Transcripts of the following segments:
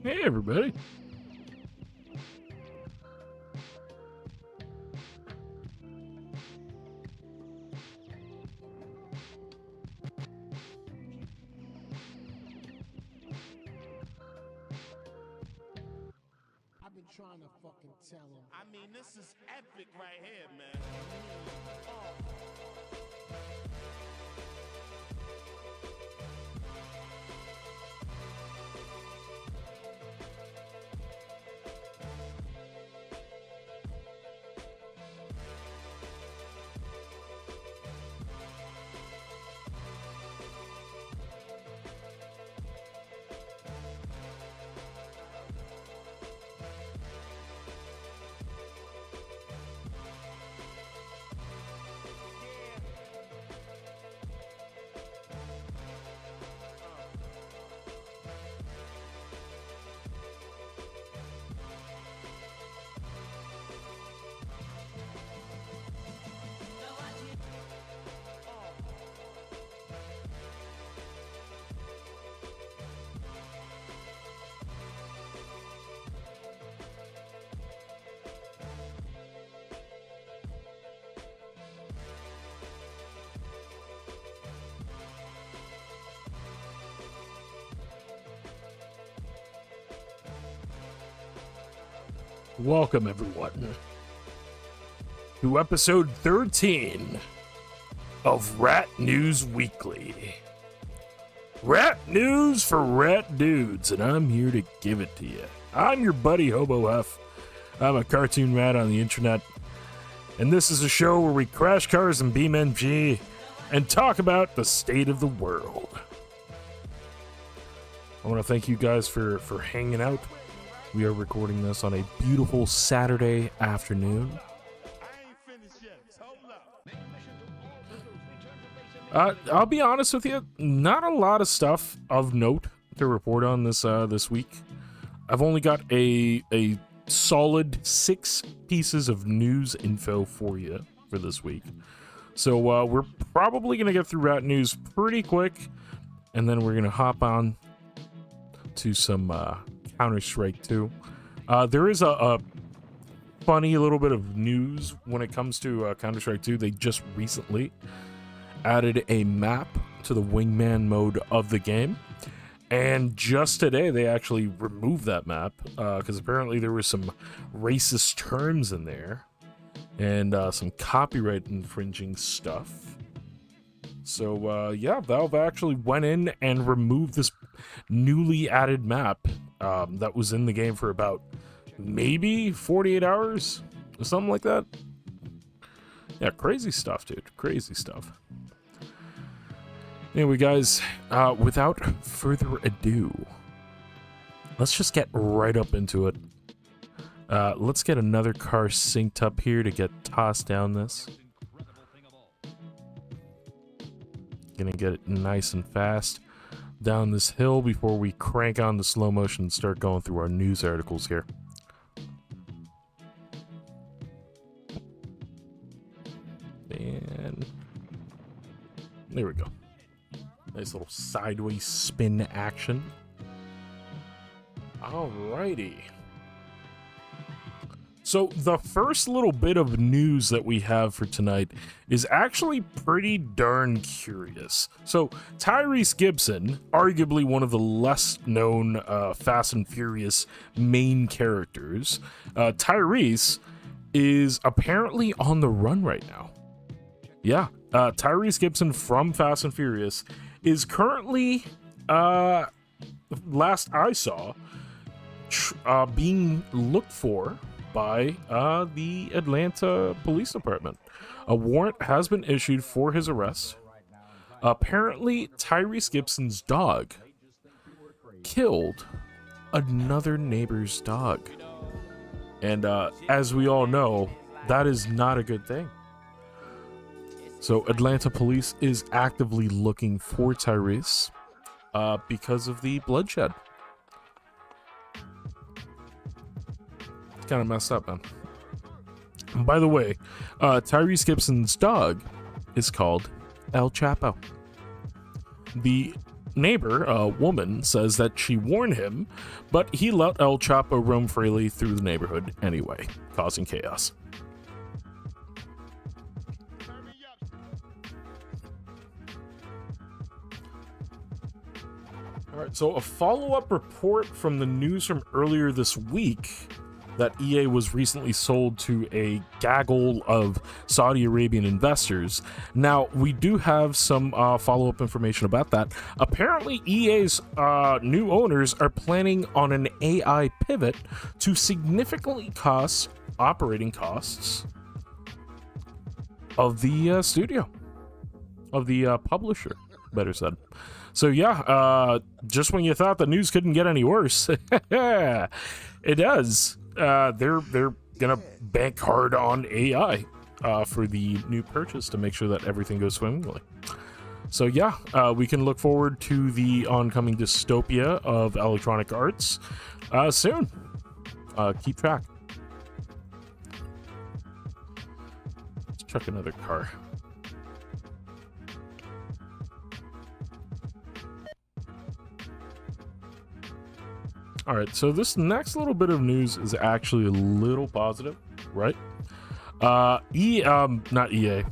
Hey, everybody. I've been trying to fucking tell him. I mean, this is epic right here, man. Welcome, everyone, to episode 13 of Rat News Weekly. Rat news for rat dudes, and I'm here to give it to you. I'm your buddy Hobo Huff. I'm a cartoon rat on the internet, and this is a show where we crash cars and BeamNG and talk about the state of the world. I want to thank you guys for hanging out. We are recording this on a beautiful Saturday afternoon. I ain't finished yet. Hold up. I'll be honest with you, not a lot of stuff of note to report on this week. I've only got a solid 6 pieces of news info for you for this week. So we're probably going to get through rat news pretty quick, and then we're going to hop on to some Counter-Strike 2. There is a funny little bit of news when it comes to Counter-Strike 2. They just recently added a map to the wingman mode of the game, and just today they actually removed that map because apparently there was some racist terms in there and some copyright infringing stuff. So yeah, Valve actually went in and removed this newly added map that was in the game for about maybe 48 hours or something like that. Yeah, crazy stuff, dude. Crazy stuff. Anyway, guys, without further ado, let's just get right up into it. Let's get another car synced up here to get tossed down this. Gonna get it nice and fast down this hill before we crank on the slow motion and start going through our news articles here. And there we go. Nice little sideways spin action. Alrighty. So the first little bit of news that we have for tonight is actually pretty darn curious. So Tyrese Gibson, arguably one of the less known Fast and Furious main characters, Tyrese is apparently on the run right now. Yeah, Tyrese Gibson from Fast and Furious is currently, last I saw, being looked for by the Atlanta Police Department. A warrant has been issued for his arrest. Apparently, Tyrese Gibson's dog killed another neighbor's dog. And as we all know, that is not a good thing. So Atlanta Police is actively looking for Tyrese because of the bloodshed. Kind of messed up, man. And by the way, Tyrese Gibson's dog is called El Chapo. The neighbor, a woman, says that she warned him, but he let El Chapo roam freely through the neighborhood anyway, causing chaos. Turn me up. All right, so a follow-up report from the news from earlier this week that EA was recently sold to a gaggle of Saudi Arabian investors. Now, we do have some follow-up information about that. Apparently, EA's new owners are planning on an AI pivot to significantly operating costs of the studio, of the publisher, better said. So yeah, just when you thought the news couldn't get any worse, it does. They're gonna bank hard on AI for the new purchase to make sure that everything goes swimmingly. So yeah, we can look forward to the oncoming dystopia of Electronic Arts soon. Keep track. Let's check another car. All right, so this next little bit of news is actually a little positive, right? Not EA.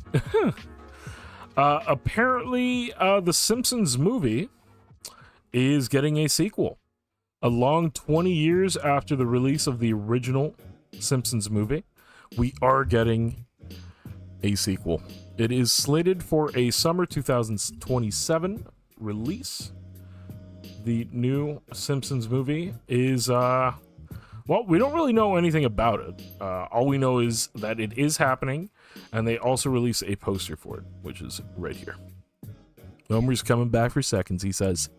Apparently, the Simpsons movie is getting a sequel. A long 20 years after the release of the original Simpsons movie, we are getting a sequel. It is slated for a summer 2027 release. The new Simpsons movie is, well, we don't really know anything about it. All we know is that it is happening, and they also release a poster for it, which is right here. Homer's coming back for seconds, he says.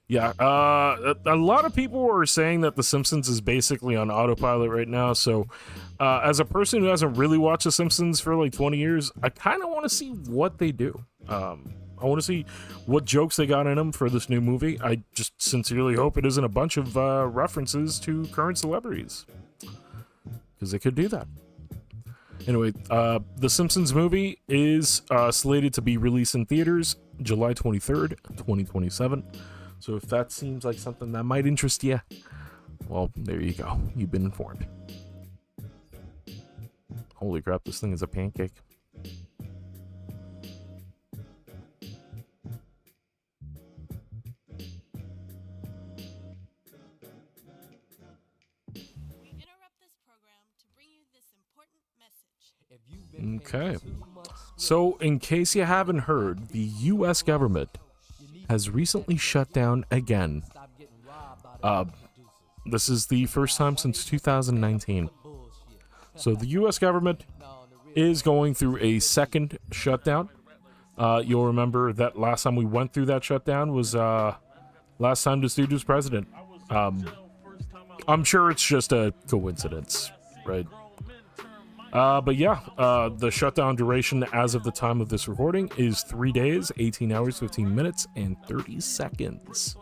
Yeah, a lot of people are saying that The Simpsons is basically on autopilot right now, so as a person who hasn't really watched The Simpsons for like 20 years, I kind of want to see what they do. I want to see what jokes they got in them for this new movie. I just sincerely hope it isn't a bunch of references to current celebrities, because they could do that. Anyway, the Simpsons movie is slated to be released in theaters July 23rd, 2027. So if that seems like something that might interest you, well, there you go. You've been informed. Holy crap, this thing is a pancake. Okay. So, in case you haven't heard, the U.S. government has recently shut down again. This is the first time since 2019. So, the U.S. government is going through a second shutdown. You'll remember that last time we went through that shutdown was last time this dude was president. I'm sure it's just a coincidence, right? But yeah, the shutdown duration as of the time of this recording is 3 days, 18 hours, 15 minutes, and 30 seconds.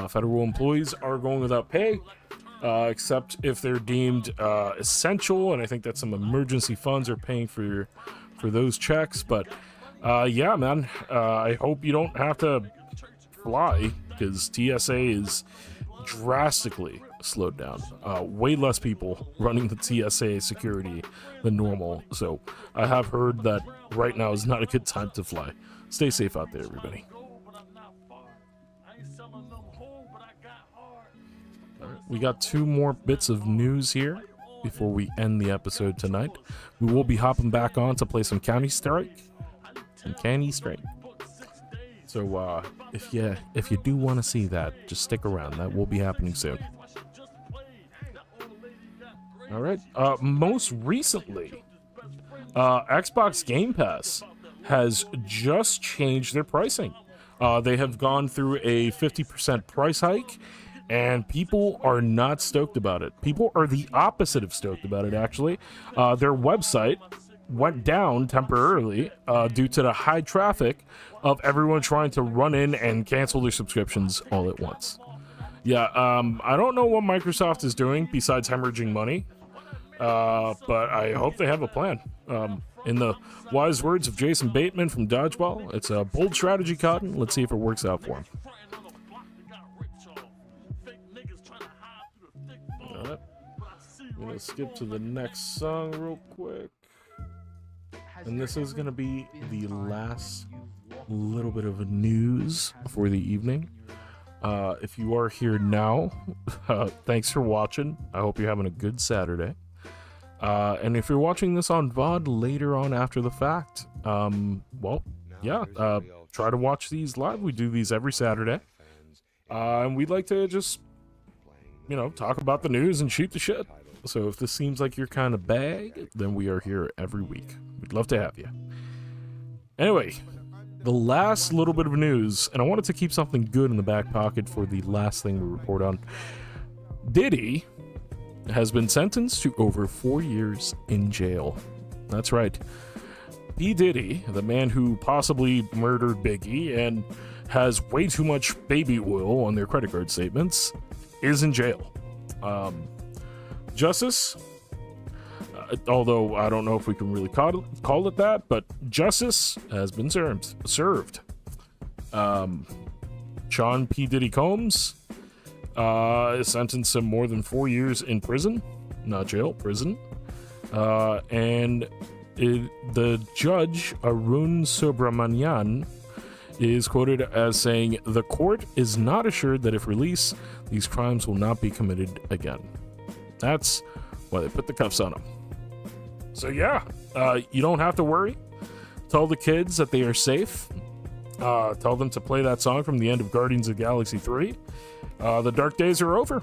Federal employees are going without pay, except if they're deemed essential, and I think that some emergency funds are paying for those checks. But yeah, man, I hope you don't have to fly, because TSA is drastically slowed down. Way less people running the TSA security than normal. So I have heard that right now is not a good time to fly. Stay safe out there, everybody. All right, we got 2 more bits of news here before we end the episode tonight. We will be hopping back on to play some County Strike. So if you do want to see that, just stick around. That will be happening soon. All right. Most recently, Xbox Game Pass has just changed their pricing. They have gone through a 50% price hike, and people are not stoked about it. People are the opposite of stoked about it, actually. Their website went down temporarily due to the high traffic of everyone trying to run in and cancel their subscriptions all at once. Yeah, I don't know what Microsoft is doing besides hemorrhaging money, but I hope they have a plan. In the wise words of Jason Bateman from Dodgeball, it's a bold strategy, Cotton. Let's see if it works out for him. Alright. I'm gonna skip to the next song real quick. And this is gonna be the last little bit of news for the evening. If you are here now, thanks for watching. I hope you're having a good Saturday. And if you're watching this on VOD later on after the fact, well, yeah, try to watch these live. We do these every Saturday. And we'd like to just, you know, talk about the news and shoot the shit. So if this seems like your kind of bag, then we are here every week. We'd love to have you. Anyway, the last little bit of news, and I wanted to keep something good in the back pocket for the last thing we report on. Diddy has been sentenced to over 4 years in jail. That's right. P. Diddy, the man who possibly murdered Biggie and has way too much baby oil on their credit card statements, is in jail. Justice, although I don't know if we can really call it that, but justice has been served. Sean P. Diddy Combs is sentenced to more than 4 years in prison, not jail, prison. And the judge, Arun Subramanian, is quoted as saying, "The court is not assured that if released, these crimes will not be committed again." That's why they put the cuffs on him. So yeah, you don't have to worry. Tell the kids that they are safe. Tell them to play that song from the end of Guardians of the Galaxy 3. The dark days are over,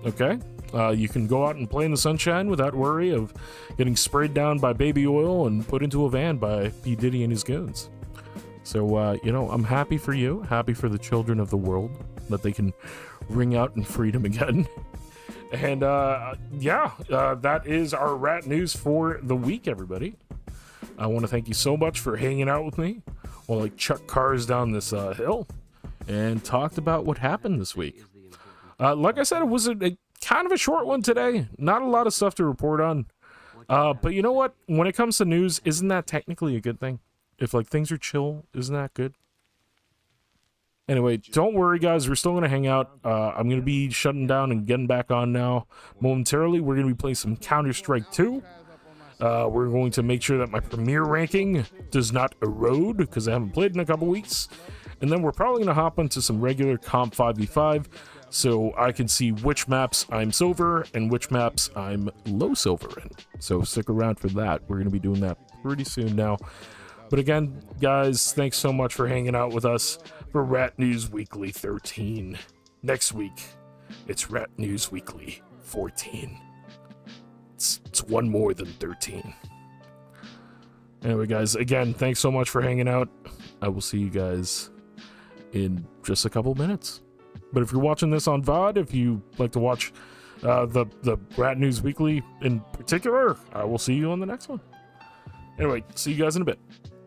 okay? You can go out and play in the sunshine without worry of getting sprayed down by baby oil and put into a van by P. Diddy and his goons. So, you know, I'm happy for you, happy for the children of the world, that they can ring out in freedom again. And, yeah, that is our rat news for the week, everybody. I want to thank you so much for hanging out with me while I chuck cars down this hill and talked about what happened this week. Like I said, it was a kind of a short one today. Not a lot of stuff to report on. But you know what? When it comes to news, isn't that technically a good thing? If, like, things are chill, isn't that good? Anyway, don't worry, guys. We're still going to hang out. I'm going to be shutting down and getting back on now momentarily. We're going to be playing some Counter-Strike 2. We're going to make sure that my Premier ranking does not erode, because I haven't played in a couple weeks. And then we're probably going to hop into some regular Comp 5v5, so I can see which maps I'm silver and which maps I'm low silver in. So stick around for that. We're going to be doing that pretty soon now. But again, guys, thanks so much for hanging out with us for Rat News Weekly 13. Next week, it's Rat News Weekly 14. It's one more than 13. Anyway, guys, again, thanks so much for hanging out. I will see you guys in just a couple minutes. But if you're watching this on VOD, if you like to watch the Rat News Weekly in particular, I will see you on the next one. Anyway, see you guys in a bit.